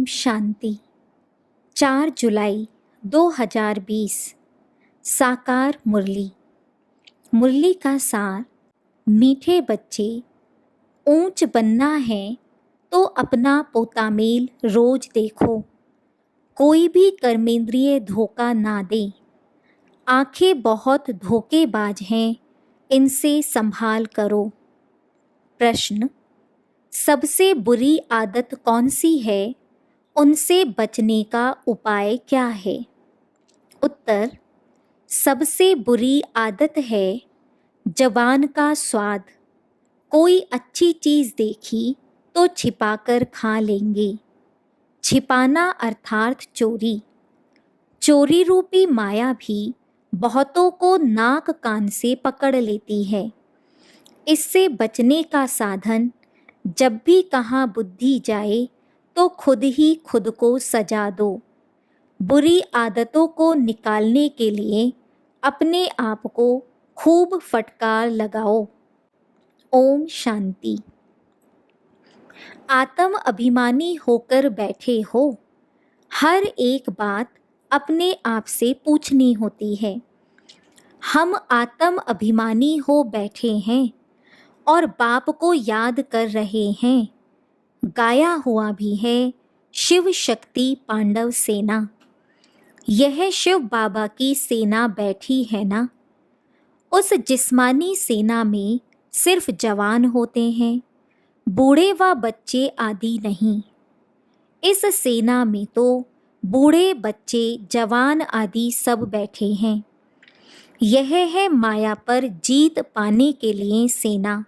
शांति। 4 जुलाई 2020। साकार मुरली। मुरली का सार। मीठे बच्चे, ऊंच बनना है तो अपना पोतामेल रोज देखो। कोई भी कर्मेंद्रिय धोखा ना दे। आंखें बहुत धोखेबाज हैं, इनसे संभाल करो। प्रश्न: सबसे बुरी आदत कौन सी है? उनसे बचने का उपाय क्या है? उत्तर: सबसे बुरी आदत है जबान का स्वाद। कोई अच्छी चीज़ देखी तो छिपाकर खा लेंगे। छिपाना अर्थात चोरी। चोरी रूपी माया भी बहुतों को नाक कान से पकड़ लेती है। इससे बचने का साधन: जब भी कहाँ बुद्धि जाए तो खुद ही खुद को सजा दो। बुरी आदतों को निकालने के लिए अपने आप को खूब फटकार लगाओ। ओम शांति। आत्म अभिमानी होकर बैठे हो। हर एक बात अपने आप से पूछनी होती है। हम आत्म अभिमानी हो बैठे हैं और बाप को याद कर रहे हैं। गाया हुआ भी है शिव शक्ति पांडव सेना। यह शिव बाबा की सेना बैठी है ना। उस जिस्मानी सेना में सिर्फ जवान होते हैं, बूढ़े व बच्चे आदि नहीं। इस सेना में तो बूढ़े, बच्चे, जवान आदि सब बैठे हैं। यह है माया पर जीत पाने के लिए सेना।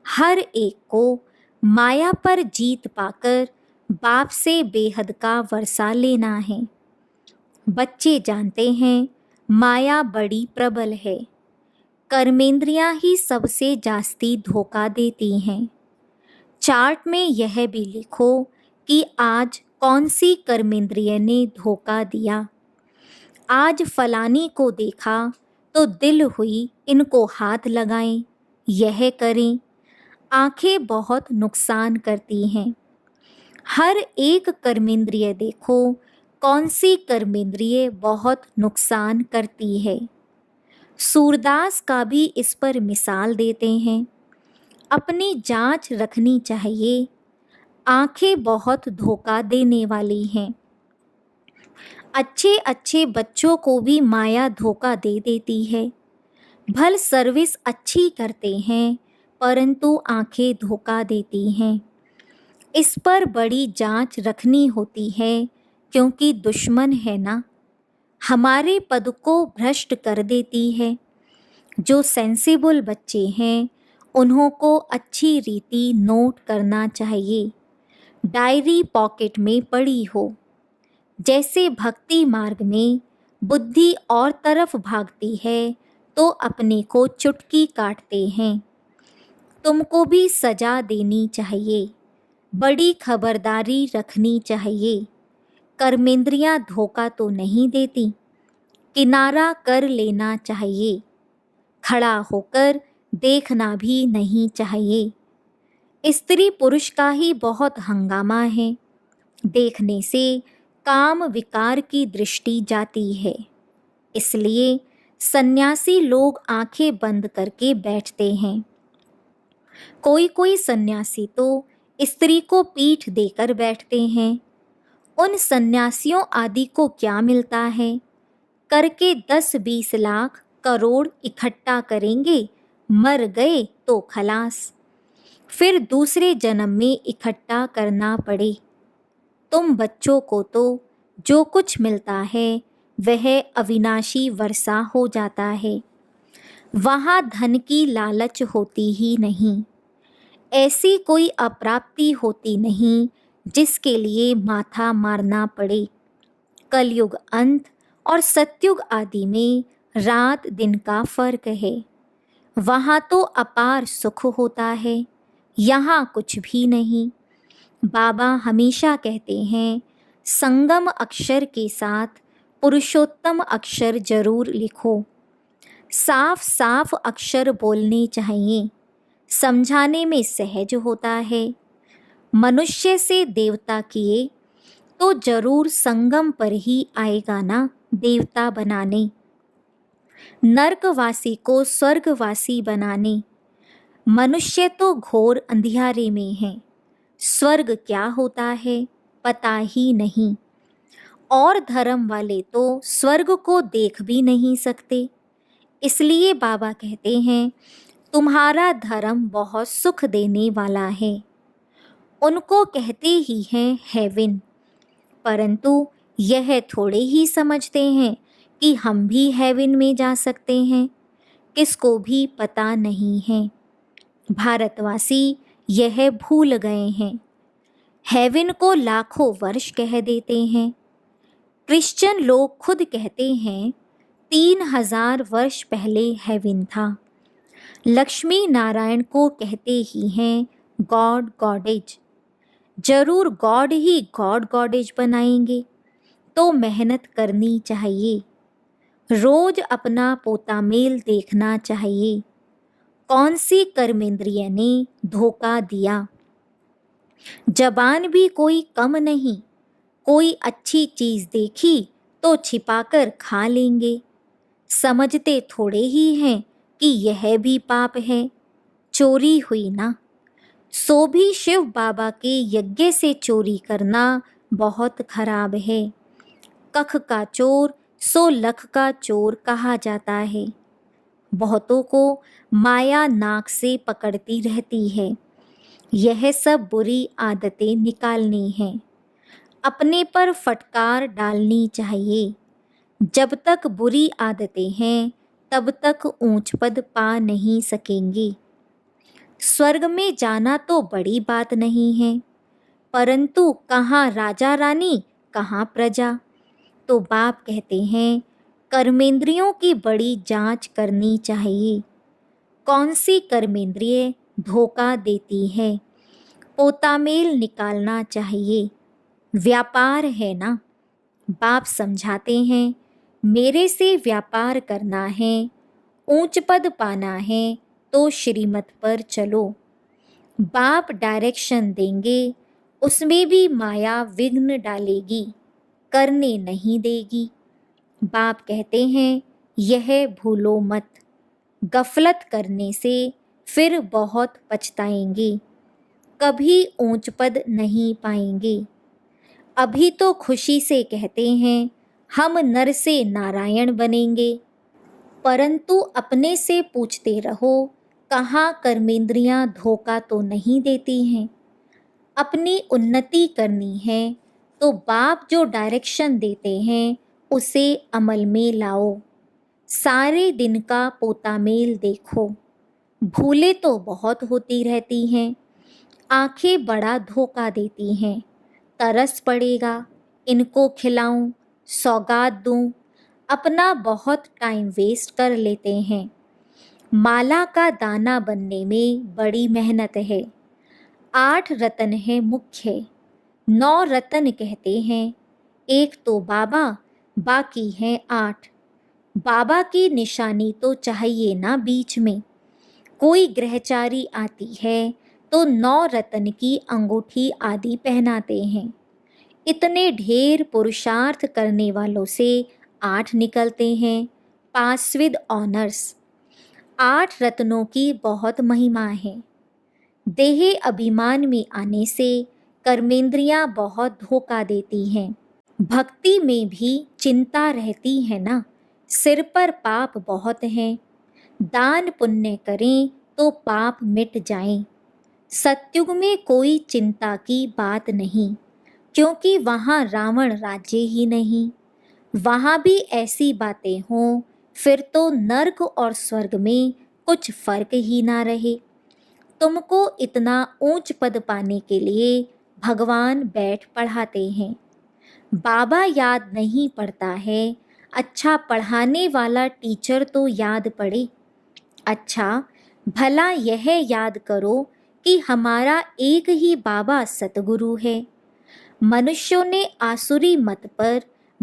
हर एक को माया पर जीत पाकर बाप से बेहद का वर्षा लेना है। बच्चे जानते हैं माया बड़ी प्रबल है। कर्मेंद्रियां ही सबसे जास्ती धोखा देती हैं। चार्ट में यह भी लिखो कि आज कौन सी कर्मेंद्रिय ने धोखा दिया। आज फलानी को देखा तो दिल हुई इनको हाथ लगाएं, यह करें। आंखें बहुत नुकसान करती हैं। हर एक कर्मेंद्रिय देखो कौन सी कर्मेंद्रिय बहुत नुकसान करती है। सूरदास का भी इस पर मिसाल देते हैं। अपनी जांच रखनी चाहिए। आंखें बहुत धोखा देने वाली हैं। अच्छे अच्छे बच्चों को भी माया धोखा दे देती है। भल सर्विस अच्छी करते हैं परंतु आंखें धोखा देती हैं। इस पर बड़ी जांच रखनी होती है क्योंकि दुश्मन है ना। हमारे पद को भ्रष्ट कर देती है। जो सेंसिबल बच्चे हैं उन्हों को अच्छी रीति नोट करना चाहिए। डायरी पॉकेट में पड़ी हो। जैसे भक्ति मार्ग में बुद्धि और तरफ भागती है तो अपने को चुटकी काटते हैं। तुमको भी सजा देनी चाहिए। बड़ी खबरदारी रखनी चाहिए। कर्मेंद्रियां धोखा तो नहीं देती। किनारा कर लेना चाहिए। खड़ा होकर देखना भी नहीं चाहिए। स्त्री पुरुष का ही बहुत हंगामा है। देखने से काम विकार की दृष्टि जाती है। इसलिए सन्यासी लोग आंखें बंद करके बैठते हैं। कोई कोई सन्यासी तो स्त्री को पीठ देकर बैठते हैं। उन सन्यासियों आदि को क्या मिलता है? करके 10-20 लाख करोड़ इकट्ठा करेंगे, मर गए तो खलास। फिर दूसरे जन्म में इकट्ठा करना पड़े। तुम बच्चों को तो जो कुछ मिलता है वह अविनाशी वर्षा हो जाता है। वहाँ धन की लालच होती ही नहीं। ऐसी कोई अप्राप्ति होती नहीं जिसके लिए माथा मारना पड़े। कलयुग अंत और सतयुग आदि में रात दिन का फर्क है। वहाँ तो अपार सुख होता है, यहाँ कुछ भी नहीं। बाबा हमेशा कहते हैं संगम अक्षर के साथ पुरुषोत्तम अक्षर जरूर लिखो। साफ साफ अक्षर बोलने चाहिए। समझाने में सहज होता है। मनुष्य से देवता किए तो जरूर संगम पर ही आएगा ना देवता बनाने, नर्कवासी को स्वर्गवासी बनाने। मनुष्य तो घोर अंधियारे में है, स्वर्ग क्या होता है पता ही नहीं। और धर्म वाले तो स्वर्ग को देख भी नहीं सकते। इसलिए बाबा कहते हैं तुम्हारा धर्म बहुत सुख देने वाला है। उनको कहते ही हैं हेवन, परंतु यह थोड़े ही समझते हैं कि हम भी हेवन में जा सकते हैं। किसको भी पता नहीं है। भारतवासी यह भूल गए हैं। हेवन को लाखों वर्ष कह देते हैं। क्रिश्चियन लोग खुद कहते हैं 3000 वर्ष पहले हेवन था। लक्ष्मी नारायण को कहते ही हैं गॉड गॉडेज। जरूर गॉड ही गॉड गॉडेज बनाएंगे, तो मेहनत करनी चाहिए। रोज अपना पोता मेल देखना चाहिए। कौन सी कर्मेंद्रिय ने धोखा दिया। जबान भी कोई कम नहीं, कोई अच्छी चीज देखी तो छिपाकर खा लेंगे। समझते थोड़े ही हैं कि यह भी पाप है। चोरी हुई ना, सो भी शिव बाबा के यज्ञ से चोरी करना बहुत खराब है। कख का चोर सो लख का चोर कहा जाता है। बहुतों को माया नाक से पकड़ती रहती है। यह सब बुरी आदतें निकालनी हैं। अपने पर फटकार डालनी चाहिए। जब तक बुरी आदतें हैं तब तक ऊंच पद पा नहीं सकेंगे। स्वर्ग में जाना तो बड़ी बात नहीं है, परंतु कहाँ राजा रानी कहाँ प्रजा। तो बाप कहते हैं कर्मेंद्रियों की बड़ी जांच करनी चाहिए। कौन सी कर्मेंद्रिय धोखा देती है, पोतामेल निकालना चाहिए। व्यापार है ना, बाप समझाते हैं मेरे से व्यापार करना है, ऊंच पद पाना है तो श्रीमत पर चलो। बाप डायरेक्शन देंगे, उसमें भी माया विघ्न डालेगी, करने नहीं देगी। बाप कहते हैं यह भूलो मत। गफलत करने से फिर बहुत पछताएंगे, कभी ऊंच पद नहीं पाएंगे। अभी तो खुशी से कहते हैं हम नर से नारायण बनेंगे, परंतु अपने से पूछते रहो कहाँ कर्मेंद्रियां धोखा तो नहीं देती हैं। अपनी उन्नति करनी है तो बाप जो डायरेक्शन देते हैं उसे अमल में लाओ। सारे दिन का पोता मेल देखो। भूले तो बहुत होती रहती हैं, आंखें बड़ा धोखा देती हैं। तरस पड़ेगा, इनको खिलाऊं, सौगात दूं, अपना बहुत टाइम वेस्ट कर लेते हैं। माला का दाना बनने में बड़ी मेहनत है। 8 रतन है मुख्य, 9 रतन कहते हैं। एक तो बाबा, बाकी हैं 8। बाबा की निशानी तो चाहिए ना बीच में। कोई ग्रहचारी आती है तो 9 रतन की अंगूठी आदि पहनाते हैं। इतने ढेर पुरुषार्थ करने वालों से 8 निकलते हैं, पास विद ऑनर्स। 8 रत्नों की बहुत महिमा है। देह अभिमान में आने से कर्मेंद्रियां बहुत धोखा देती हैं। भक्ति में भी चिंता रहती है ना, सिर पर पाप बहुत हैं। दान पुण्य करें तो पाप मिट जाएं। सत्युग में कोई चिंता की बात नहीं, क्योंकि वहाँ रावण राज्य ही नहीं। वहाँ भी ऐसी बातें हों फिर तो नर्क और स्वर्ग में कुछ फर्क ही ना रहे। तुमको इतना ऊंच पद पाने के लिए भगवान बैठ पढ़ाते हैं। बाबा याद नहीं पड़ता है, अच्छा पढ़ाने वाला टीचर तो याद पड़े। अच्छा भला यह याद करो कि हमारा एक ही बाबा सतगुरु है। मनुष्यों ने आसुरी मत पर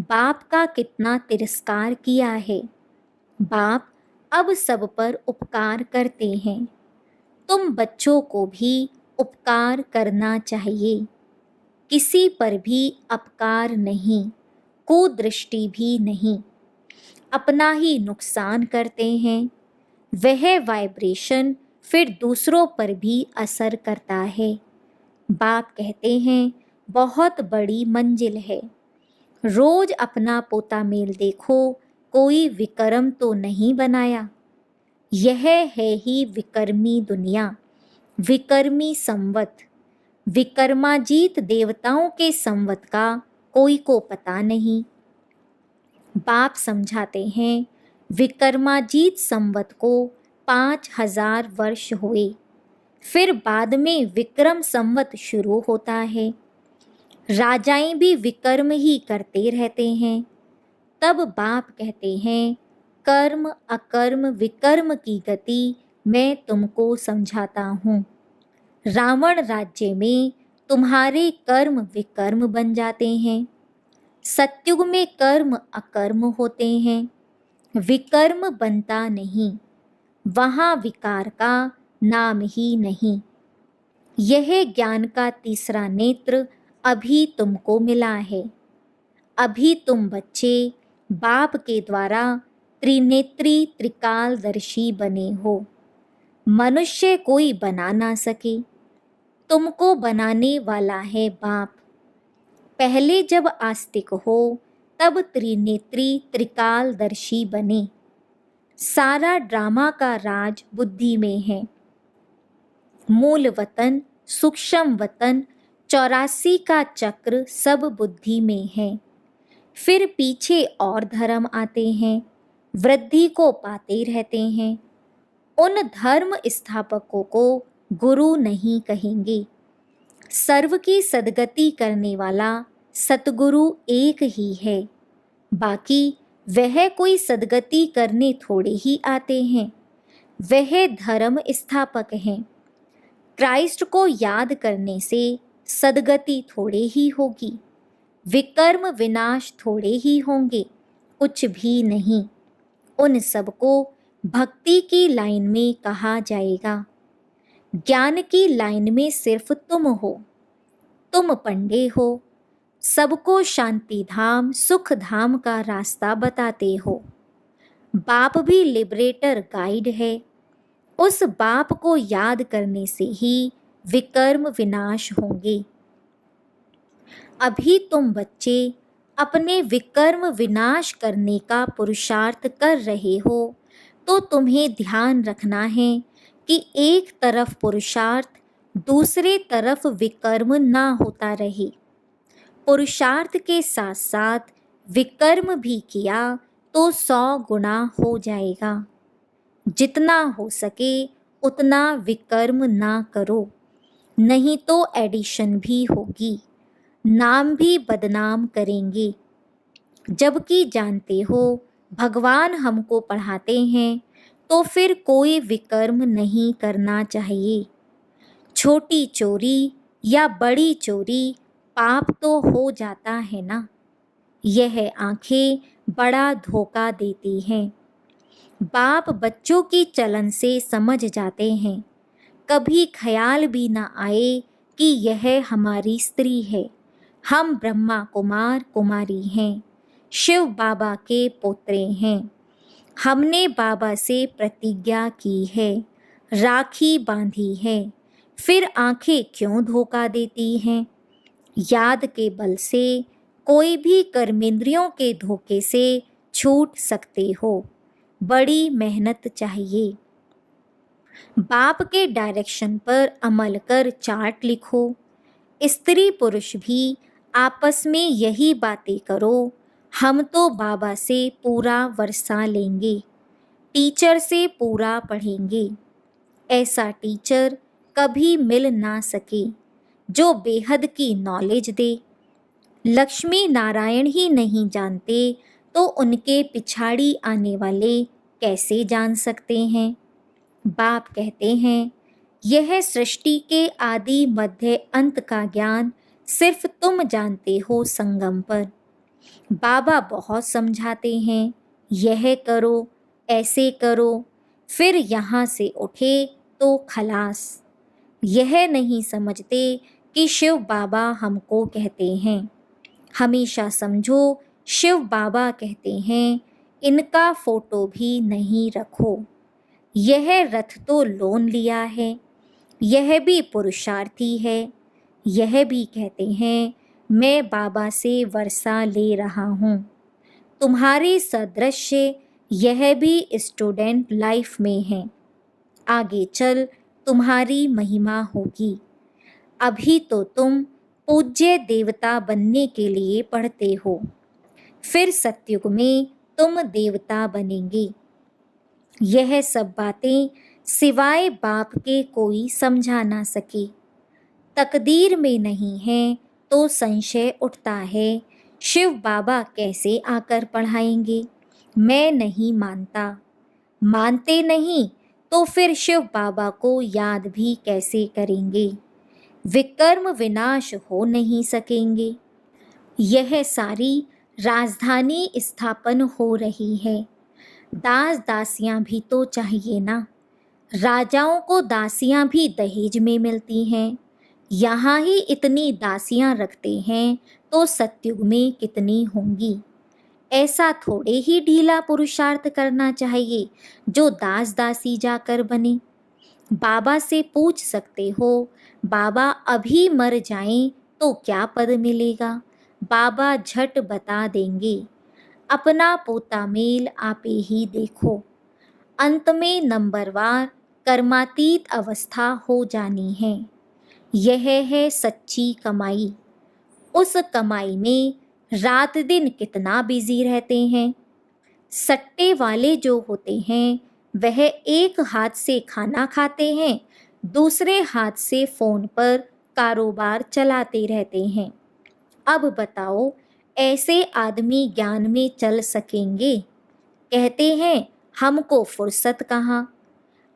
बाप का कितना तिरस्कार किया है। बाप अब सब पर उपकार करते हैं। तुम बच्चों को भी उपकार करना चाहिए। किसी पर भी अपकार नहीं, कुदृष्टि भी नहीं, अपना ही नुकसान करते हैं। वह वाइब्रेशन फिर दूसरों पर भी असर करता है। बाप कहते हैं बहुत बड़ी मंजिल है। रोज अपना पोता मेल देखो, कोई विक्रम तो नहीं बनाया। यह है ही विकर्मी दुनिया, विकर्मी संवत। विकर्माजीत देवताओं के संवत का कोई को पता नहीं। बाप समझाते हैं विकर्माजीत संवत को 5000 वर्ष हुए, फिर बाद में विक्रम संवत शुरू होता है। राजाएं भी विकर्म ही करते रहते हैं। तब बाप कहते हैं कर्म अकर्म विकर्म की गति मैं तुमको समझाता हूँ। रावण राज्य में तुम्हारे कर्म विकर्म बन जाते हैं। सत्युग में कर्म अकर्म होते हैं, विकर्म बनता नहीं, वहाँ विकार का नाम ही नहीं। यह ज्ञान का तीसरा नेत्र अभी तुमको मिला है। अभी तुम बच्चे बाप के द्वारा त्रिनेत्री त्रिकालदर्शी बने हो। मनुष्य कोई बना ना सके, तुमको बनाने वाला है बाप। पहले जब आस्तिक हो तब त्रिनेत्री त्रिकालदर्शी बने। सारा ड्रामा का राज बुद्धि में है। मूल वतन, सूक्ष्म वतन, 84 का चक्र सब बुद्धि में है। फिर पीछे और धर्म आते हैं, वृद्धि को पाते रहते हैं। उन धर्म स्थापकों को गुरु नहीं कहेंगे। सर्व की सद्गति करने वाला सतगुरु एक ही है। बाकी वह कोई सद्गति करने थोड़े ही आते हैं, वह धर्म स्थापक हैं। क्राइस्ट को याद करने से सद्गति थोड़े ही होगी, विकर्म विनाश थोड़े ही होंगे, कुछ भी नहीं। उन सबको भक्ति की लाइन में कहा जाएगा। ज्ञान की लाइन में सिर्फ तुम हो, तुम पंडे हो। सबको शांति धाम सुख धाम का रास्ता बताते हो। बाप भी लिबरेटर गाइड है। उस बाप को याद करने से ही विकर्म विनाश होंगे। अभी तुम बच्चे अपने विकर्म विनाश करने का पुरुषार्थ कर रहे हो, तो तुम्हें ध्यान रखना है कि एक तरफ पुरुषार्थ, दूसरे तरफ विकर्म ना होता रहे। पुरुषार्थ के साथ साथ विकर्म भी किया तो 100 गुना हो जाएगा। जितना हो सके उतना विकर्म ना करो, नहीं तो एडिशन भी होगी, नाम भी बदनाम करेंगे। जबकि जानते हो भगवान हमको पढ़ाते हैं तो फिर कोई विकर्म नहीं करना चाहिए। छोटी चोरी या बड़ी चोरी पाप तो हो जाता है ना। यह आंखें बड़ा धोखा देती हैं। बाप बच्चों की चलन से समझ जाते हैं। कभी ख्याल भी ना आए कि यह हमारी स्त्री है। हम ब्रह्मा कुमार कुमारी हैं, शिव बाबा के पोत्रे हैं। हमने बाबा से प्रतिज्ञा की है, राखी बांधी है, फिर आंखें क्यों धोखा देती हैं। याद के बल से कोई भी कर्मेंद्रियों के धोखे से छूट सकते हो, बड़ी मेहनत चाहिए। बाप के डायरेक्शन पर अमल कर चार्ट लिखो। स्त्री पुरुष भी आपस में यही बातें करो, हम तो बाबा से पूरा वर्षा लेंगे, टीचर से पूरा पढ़ेंगे। ऐसा टीचर कभी मिल ना सके जो बेहद की नॉलेज दे। लक्ष्मी नारायण ही नहीं जानते तो उनके पिछाड़ी आने वाले कैसे जान सकते हैं। बाप कहते हैं यह सृष्टि के आदि मध्य अंत का ज्ञान सिर्फ तुम जानते हो संगम पर। बाबा बहुत समझाते हैं, यह करो ऐसे करो, फिर यहाँ से उठे तो खलास। यह नहीं समझते कि शिव बाबा हमको कहते हैं। हमेशा समझो, शिव बाबा कहते हैं इनका फोटो भी नहीं रखो। यह रथ तो लोन लिया है, यह भी पुरुषार्थी है। यह भी कहते हैं मैं बाबा से वर्षा ले रहा हूँ। तुम्हारे सदृश यह भी स्टूडेंट लाइफ में है। आगे चल तुम्हारी महिमा होगी। अभी तो तुम पूज्य देवता बनने के लिए पढ़ते हो, फिर सतयुग में तुम देवता बनेंगे। यह सब बातें सिवाय बाप के कोई समझा ना सके। तकदीर में नहीं है तो संशय उठता है, शिव बाबा कैसे आकर पढ़ाएंगे। मैं नहीं मानता। मानते नहीं तो फिर शिव बाबा को याद भी कैसे करेंगे। विकर्म विनाश हो नहीं सकेंगे। यह सारी राजधानी स्थापन हो रही है। दास दासियां भी तो चाहिए ना। राजाओं को दासियां भी दहेज में मिलती हैं। यहाँ ही इतनी दासियां रखते हैं तो सतयुग में कितनी होंगी। ऐसा थोड़े ही ढीला पुरुषार्थ करना चाहिए जो दास दासी जाकर बने। बाबा से पूछ सकते हो, बाबा अभी मर जाएं तो क्या पद मिलेगा। बाबा झट बता देंगे, अपना पोता मेल आपे ही देखो। अंत में नंबरवार कर्मातीत अवस्था हो जानी है। यह है सच्ची कमाई। उस कमाई में रात दिन कितना बिजी रहते हैं। सट्टे वाले जो होते हैं वह एक हाथ से खाना खाते हैं, दूसरे हाथ से फोन पर कारोबार चलाते रहते हैं। अब बताओ ऐसे आदमी ज्ञान में चल सकेंगे। कहते हैं हमको फुर्सत कहाँ।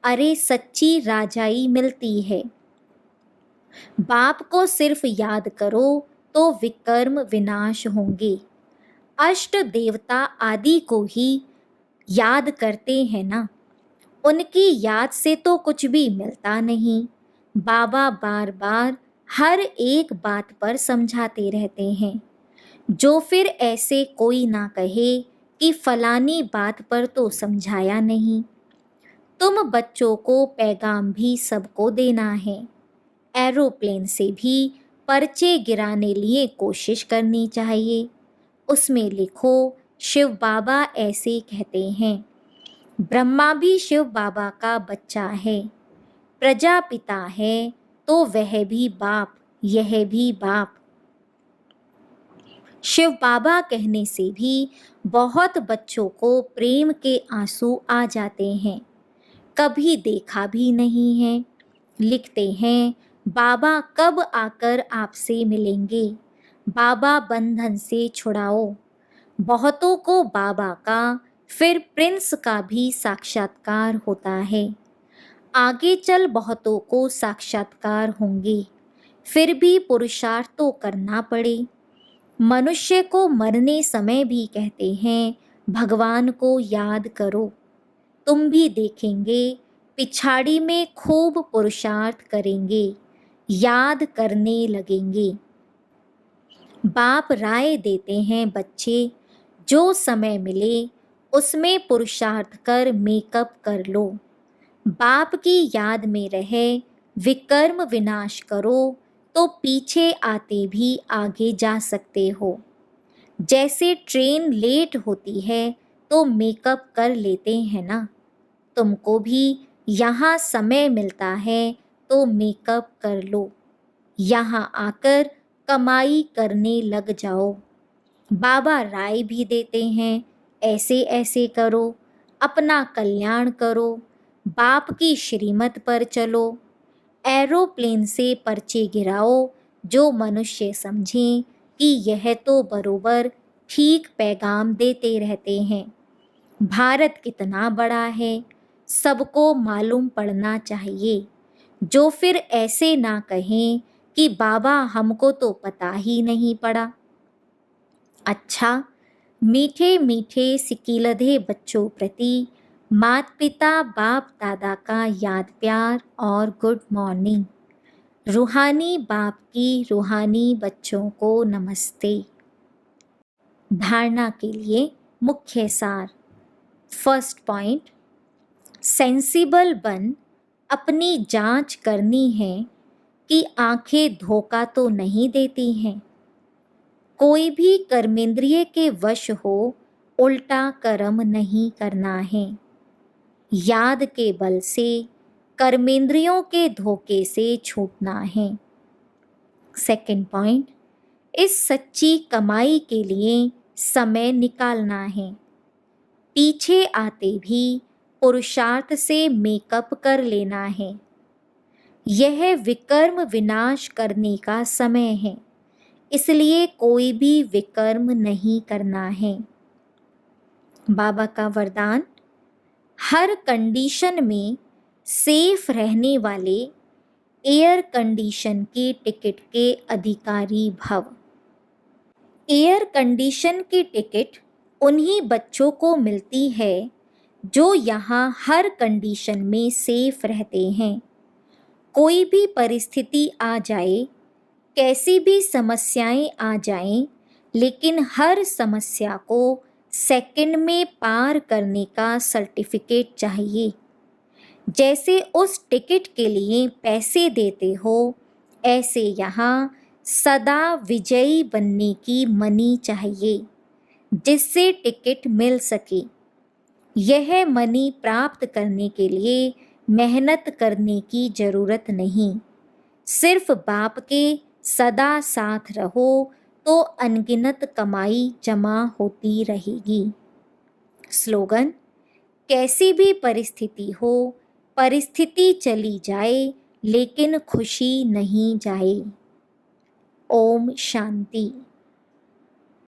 अरे सच्ची राजाई मिलती है। बाप को सिर्फ याद करो तो विकर्म विनाश होंगे। अष्ट देवता आदि को ही याद करते हैं ना। उनकी याद से तो कुछ भी मिलता नहीं। बाबा बार बार हर एक बात पर समझाते रहते हैं। जो फिर ऐसे कोई ना कहे कि फलानी बात पर तो समझाया नहीं। तुम बच्चों को पैगाम भी सबको देना है। एरोप्लेन से भी पर्चे गिराने लिए कोशिश करनी चाहिए। उसमें लिखो शिव बाबा ऐसे कहते हैं। ब्रह्मा भी शिव बाबा का बच्चा है। प्रजापिता है तो वह भी बाप, यह भी बाप। शिव बाबा कहने से भी बहुत बच्चों को प्रेम के आंसू आ जाते हैं। कभी देखा भी नहीं है। लिखते हैं बाबा कब आकर आपसे मिलेंगे। बाबा बंधन से छुड़ाओ। बहुतों को बाबा का फिर प्रिंस का भी साक्षात्कार होता है। आगे चल बहुतों को साक्षात्कार होंगे। फिर भी पुरुषार्थ तो करना पड़े। मनुष्य को मरने समय भी कहते हैं भगवान को याद करो। तुम भी देखेंगे पिछाड़ी में खूब पुरुषार्थ करेंगे, याद करने लगेंगे। बाप राय देते हैं बच्चे, जो समय मिले उसमें पुरुषार्थ कर मेकअप कर लो। बाप की याद में रहे विकर्म विनाश करो तो पीछे आते भी आगे जा सकते हो। जैसे ट्रेन लेट होती है तो मेकअप कर लेते हैं ना। तुमको भी यहाँ समय मिलता है तो मेकअप कर लो। यहाँ आकर कमाई करने लग जाओ। बाबा राय भी देते हैं ऐसे ऐसे करो, अपना कल्याण करो, बाप की श्रीमत पर चलो। एरोप्लेन से पर्चे गिराओ जो मनुष्य समझें कि यह तो बरोबर ठीक पैगाम देते रहते हैं। भारत कितना बड़ा है, सबको मालूम पड़ना चाहिए। जो फिर ऐसे ना कहें कि बाबा हमको तो पता ही नहीं पड़ा। अच्छा, मीठे मीठे सिकीलधे बच्चों प्रति माता पिता बाप दादा का याद प्यार और गुड मॉर्निंग। रूहानी बाप की रूहानी बच्चों को नमस्ते। धारणा के लिए मुख्य सार। फर्स्ट पॉइंट, सेंसिबल बन अपनी जांच करनी है कि आंखें धोखा तो नहीं देती हैं। कोई भी कर्मेंद्रिय के वश हो उल्टा कर्म नहीं करना है। याद के बल से कर्मेंद्रियों के धोखे से छूटना है। सेकंड पॉइंट, इस सच्ची कमाई के लिए समय निकालना है। पीछे आते भी पुरुषार्थ से मेकअप कर लेना है। यह विकर्म विनाश करने का समय है, इसलिए कोई भी विकर्म नहीं करना है। बाबा का वरदान, हर कंडीशन में सेफ रहने वाले एयर कंडीशन के टिकट के अधिकारी भव। एयर कंडीशन की टिकट उन्हीं बच्चों को मिलती है जो यहाँ हर कंडीशन में सेफ रहते हैं। कोई भी परिस्थिति आ जाए, कैसी भी समस्याएं आ जाएं, लेकिन हर समस्या को सेकंड में पार करने का सर्टिफिकेट चाहिए। जैसे उस टिकट के लिए पैसे देते हो, ऐसे यहाँ सदा विजयी बनने की मनी चाहिए, जिससे टिकट मिल सके। यह मनी प्राप्त करने के लिए मेहनत करने की जरूरत नहीं, सिर्फ बाप के सदा साथ रहो तो अनगिनत कमाई जमा होती रहेगी। स्लोगन, कैसी भी परिस्थिति हो, परिस्थिति चली जाए लेकिन खुशी नहीं जाए। ओम शांति।